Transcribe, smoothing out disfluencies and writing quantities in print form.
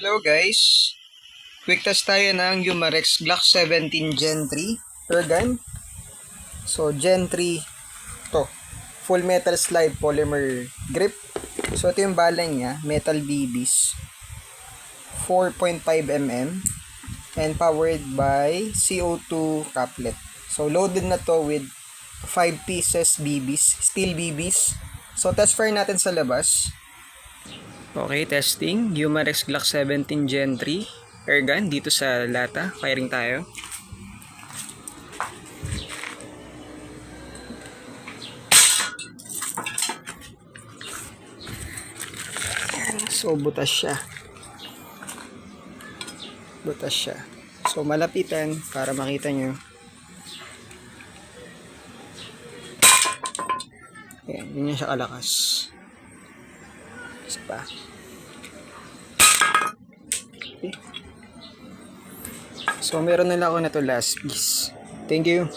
Hello guys, quick test tayo ng Umarex Glock 17 Gen 3 air gun. So Gen 3 to, full metal slide polymer grip. So ito yung bala niya, metal BBs 4.5mm and powered by CO2 couplet. So loaded na to with 5 pieces BBs, steel BBs. So test fire natin sa labas. Okay, testing. Umarex Glock 17 Gen 3 airgun dito sa lata. Firing tayo. Ayan. So, butas siya. Butas siya. So, malapitan para makita nyo. Ayan, yun siya kalakas. Isa pa. Okay. So, meron nila ako na to last piece. Thank you.